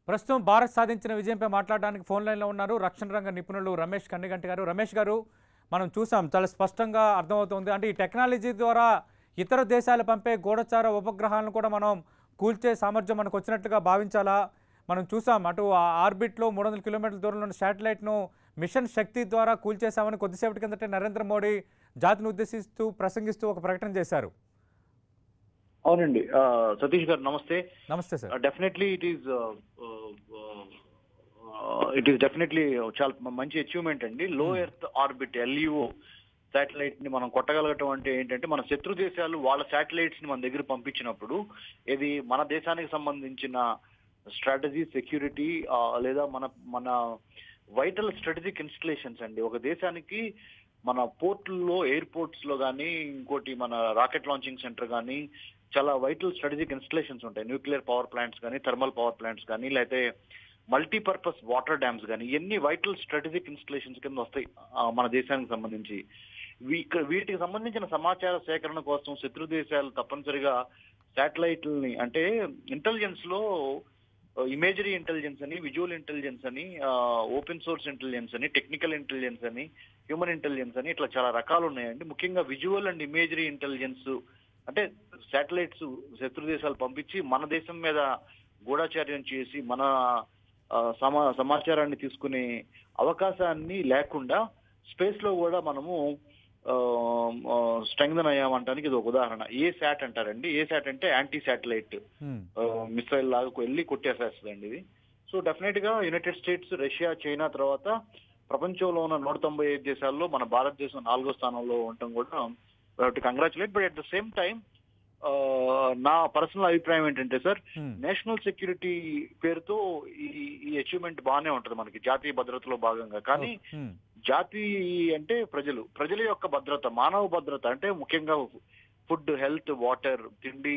ప్రస్తుతం భారత్ సాధించిన విజయంపై మాట్లాడడానికి ఫోన్ లైన్లో ఉన్నారు రక్షణ రంగ నిపుణులు రమేష్ కన్నిగంటి గారు. రమేష్ గారు, మనం చూసాం చాలా స్పష్టంగా అర్థమవుతుంది. అంటే ఈ టెక్నాలజీ ద్వారా ఇతర దేశాలు పంపే గూఢచార ఉపగ్రహాలను కూడా మనం కూల్చే సామర్థ్యం మనకు వచ్చినట్లుగా భావించాలా? మనం చూసాం అటు ఆర్బిట్లో 300 కిలోమీటర్ల దూరంలో ఉన్న శాటిలైట్ను మిషన్ శక్తి ద్వారా కూల్చేశామని కొద్దిసేపటి కిందటే నరేంద్ర మోడీ జాతిని ఉద్దేశిస్తూ ప్రసంగిస్తూ ఒక ప్రకటన చేశారు. అవునండి. సతీష్ గారు నమస్తే. నమస్తే sir. Definitely it is definitely చాలా మంచి అచీవ్మెంట్ అండి. లో ఎర్త్ ఆర్బిట్ LEO శాటిలైట్ ని మనం కొట్టగలగటం అంటే ఏంటంటే, మన శత్రు దేశాలు వాళ్ళ శాటిలైట్స్ ని మన దగ్గర పంపించినప్పుడు ఇది మన దేశానికి సంబంధించిన స్ట్రాటజీ, సెక్యూరిటీ లేదా మన మన వైటల్ స్ట్రాటజిక్ ఇన్స్టలేషన్స్ అండి. ఒక దేశానికి మన పోర్టుల్లో, ఎయిర్పోర్ట్స్ లో కానీ, ఇంకోటి మన రాకెట్ లాంచింగ్ సెంటర్ కానీ చాలా వైటల్ స్ట్రాటజిక్ ఇన్స్టలేషన్స్ ఉంటాయి. న్యూక్లియర్ పవర్ ప్లాంట్స్ కానీ, థర్మల్ పవర్ ప్లాంట్స్ కానీ, లేకపోతే మల్టీపర్పస్ వాటర్ డ్యామ్స్ కానీ, ఇవన్నీ వైటల్ స్ట్రాటజిక్ ఇన్స్టలేషన్స్ కింద వస్తాయి మన దేశానికి సంబంధించి. వీటికి సంబంధించిన సమాచార సేకరణ కోసం శత్రు దేశాలు తప్పనిసరిగా శాటిలైట్లని, అంటే ఇంటెలిజెన్స్ లో ఇమేజరీ ఇంటెలిజెన్స్ అని, విజువల్ ఇంటెలిజెన్స్ అని, ఓపెన్ సోర్స్ ఇంటెలిజెన్స్ అని, టెక్నికల్ ఇంటెలిజెన్స్ అని, హ్యూమన్ ఇంటెలిజెన్స్ అని, ఇట్లా చాలా రకాలు ఉన్నాయండి. ముఖ్యంగా విజువల్ అండ్ ఇమేజరీ ఇంటెలిజెన్స్ అంటే శాటిలైట్స్ శత్రు దేశాలు పంపించి మన దేశం మీద గూఢచార్యం చేసి మన సమాచారాన్ని తీసుకునే అవకాశాన్ని లేకుండా స్పేస్ లో కూడా మనము స్ట్రెంగ్థన్ అయ్యామంటానికి ఇది ఒక ఉదాహరణ. ఏ శాట్ అంటారండి. ఏ శాట్ అంటే యాంటీ శాటిలైట్ మిసైల్ లాగా వెళ్ళి కొట్టేసేస్తుందండి ఇది. సో డెఫినెట్ గా యునైటెడ్ స్టేట్స్, రష్యా, చైనా తర్వాత ప్రపంచంలో ఉన్న 195 దేశాల్లో మన భారతదేశం 4వ స్థానంలో ఉండటం కూడా congratulate. But at the same time నా పర్సనల్ అభిప్రాయం ఏంటంటే సార్, నేషనల్ సెక్యూరిటీ పేరుతో ఈ అచీవ్మెంట్ బాగానే ఉంటది మనకి జాతీయ భద్రతలో భాగంగా. కానీ జాతి అంటే ప్రజల యొక్క భద్రత, మానవ భద్రత అంటే ముఖ్యంగా ఫుడ్, హెల్త్, వాటర్, తిండి,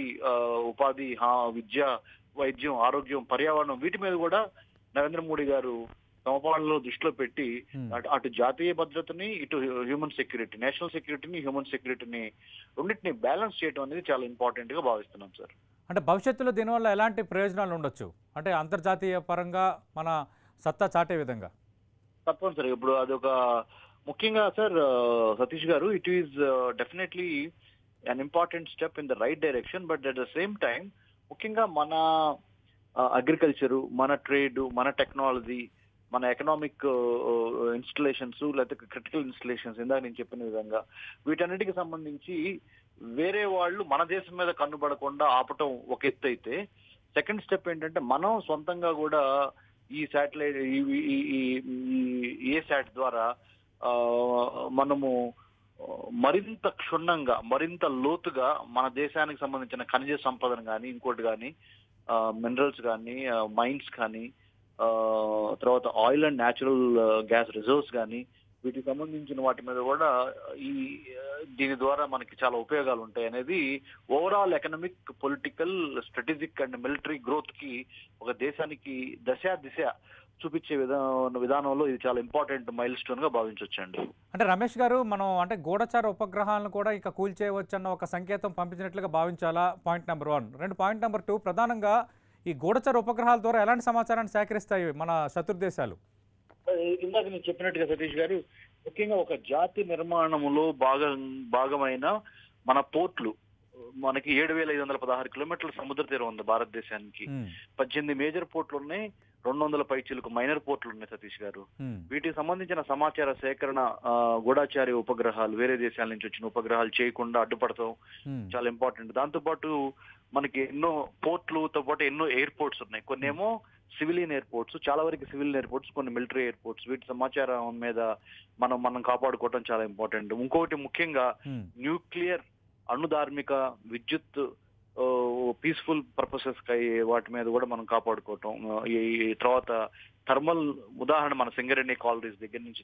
ఉపాధి, విద్య, వైద్యం, ఆరోగ్యం, పర్యావరణం, వీటి మీద కూడా నరేంద్ర మోడీ గారు సమపాలనలో దృష్టిలో పెట్టి అటు జాతీయ భద్రతని, ఇటు హ్యూమన్ సెక్యూరిటీ, నేషనల్ సెక్యూరిటీని, హ్యూమన్ సెక్యూరిటీని రెండింటిని బ్యాలెన్స్ చేయడం అనేది చాలా ఇంపార్టెంట్ గా భావిస్తున్నాం సార్. అంటే భవిష్యత్తులో దీనివల్ల ఎలాంటి ప్రయోజనాలు ఉండొచ్చు? అంటే అంతర్జాతీయ పరంగా మన సత్తా చాటే విధంగా. తప్పనిసరిగా ఇప్పుడు అదొక ముఖ్యంగా సార్ సతీష్ గారు, it is definitely an important step in the right direction. But at the same time ముఖ్యంగా మన అగ్రికల్చరు, మన ట్రేడ్, మన టెక్నాలజీ, మన ఎకనామిక్ ఇన్స్టలేషన్స్, లేకపోతే క్రిటికల్ ఇన్స్టలేషన్స్, ఇందాక నేను చెప్పిన విధంగా వీటన్నిటికి సంబంధించి వేరే వాళ్ళు మన దేశం మీద కన్నుబడకుండా ఆపటం ఒక ఎత్తు అయితే, సెకండ్ స్టెప్ ఏంటంటే మనం సొంతంగా కూడా ఈ శాటిలైట్, ఏ శాట్ ద్వారా మనము మరింత క్షుణ్ణంగా, మరింత లోతుగా మన దేశానికి సంబంధించిన ఖనిజ సంపదను కానీ, ఇంకోటి కానీ, మినరల్స్ కానీ, మైన్స్ కానీ, తర్వాత oil and natural gas reserves కానీ, వీటికి సంబంధించిన వాటి మీద కూడా దీని ద్వారా మనకి చాలా ఉపయోగాలు ఉంటాయి అనేది overall economic, political, strategic and military growth కి ఒక దేశానికి దిశ చూపించే విధానంలో ఇది చాలా ఇంపార్టెంట్ మైల్ స్టోన్ గా భావించవచ్చండి. అంటే రమేష్ గారు, మనం అంటే గూఢచార ఉపగ్రహాలను కూడా ఇక కూల్చేయవచ్చు అన్న ఒక సంకేతం పంపించినట్లుగా భావించాలా? Point number 1. పాయింట్ నెంబర్ 2, ప్రధానంగా ఈ గూఢచార ఉపగ్రహాల ద్వారా ఎలాంటి సమాచారాన్ని సేకరిస్తాయి మన శత్రు దేశాలు? ఇందాక నేను చెప్పినట్టుగా సతీష్ గారు, ముఖ్యంగా ఒక జాతి నిర్మాణంలో భాగమైన మన పోర్ట్లు, మనకి 7,516 కిలోమీటర్ల సముద్ర తీరం ఉంది భారతదేశానికి. 18 మేజర్ పోర్ట్లు ఉన్నాయి, 200 పైచీలకు మైనర్ పోర్ట్లు ఉన్నాయి సతీష్ గారు. వీటికి సంబంధించిన సమాచార సేకరణ, గూఢచారి ఉపగ్రహాలు, వేరే దేశాల నుంచి వచ్చిన ఉపగ్రహాలు చేయకుండా అడ్డుపడతాం చాలా ఇంపార్టెంట్. దాంతో పాటు మనకి ఎన్నో పోర్ట్లతో పాటు ఎన్నో ఎయిర్పోర్ట్స్ ఉన్నాయి. కొన్ని ఏమో సివిలియన్ ఎయిర్పోర్ట్స్, చాలా వరకు సివిలియన్ ఎయిర్పోర్ట్స్, కొన్ని మిలిటరీ ఎయిర్పోర్ట్స్. వీటి సమాచారం మీద మనం కాపాడుకోవడం చాలా ఇంపార్టెంట్. ఇంకొకటి ముఖ్యంగా న్యూక్లియర్, అణుధార్మిక, విద్యుత్, పీస్ఫుల్ పర్పసెస్ వాటి మీద కూడా మనం కాపాడుకోవటం. ఈ తర్వాత థర్మల్, ఉదాహరణ మన సింగరేణి కాలరీస్ దగ్గర నుంచి,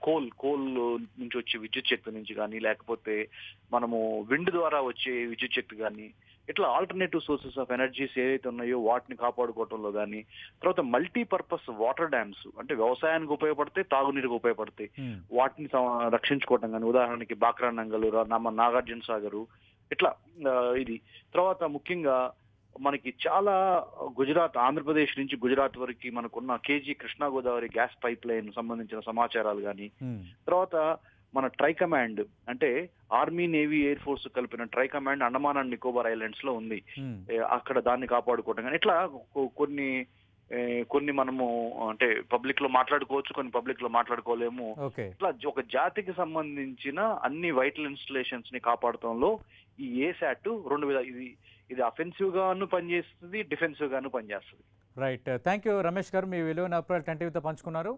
కోల్ నుంచి వచ్చే విద్యుత్ శక్తి నుంచి కానీ, లేకపోతే మనము విండ్ ద్వారా వచ్చే విద్యుత్ శక్తి కానీ, ఇట్లా ఆల్టర్నేటివ్ సోర్సెస్ ఆఫ్ ఎనర్జీస్ ఏవైతే ఉన్నాయో వాటిని కాపాడుకోవటంలో కానీ, తర్వాత మల్టీపర్పస్ వాటర్ డ్యామ్స్ అంటే వ్యవసాయానికి ఉపయోగపడతాయి, తాగునీరుకి ఉపయోగపడతాయి, వాటిని రక్షించుకోవటం కానీ, ఉదాహరణకి బాక్రా నంగలు, నాగార్జున సాగరు, ఇట్లా ఇది. తర్వాత ముఖ్యంగా మనకి చాలా గుజరాత్, ఆంధ్రప్రదేశ్ నుంచి గుజరాత్ వరకు మనకున్న KG Krishna Godavari gas pipe line సంబంధించిన సమాచారాలు కానీ, తర్వాత మన ట్రై కమాండ్ అంటే ఆర్మీ, నేవీ, ఎయిర్ ఫోర్స్ కలిపిన try command Andaman and Nicobar islands లో ఉంది. అక్కడ దాన్ని కాపాడుకోవడం కానీ ఇట్లా కొన్ని మనము అంటే పబ్లిక్ లో మాట్లాడుకోవచ్చు, కొన్ని పబ్లిక్ లో మాట్లాడుకోలేము. ఇట్లా ఒక జాతికి సంబంధించిన అన్ని వైటల్ ఇన్స్టలేషన్స్ ని కాపాడటంలో ఈ ఏసాట్ రెండు ఇది అఫెన్సివ్ గాను పనిచేస్తుంది, డిఫెన్సివ్ గాను పనిచేస్తుంది. రైట్, థ్యాంక్ యూ రమేష్ గారు, మీ విలువైన అభిప్రాయాలు 10 టీవీతో పంచుకున్నారు.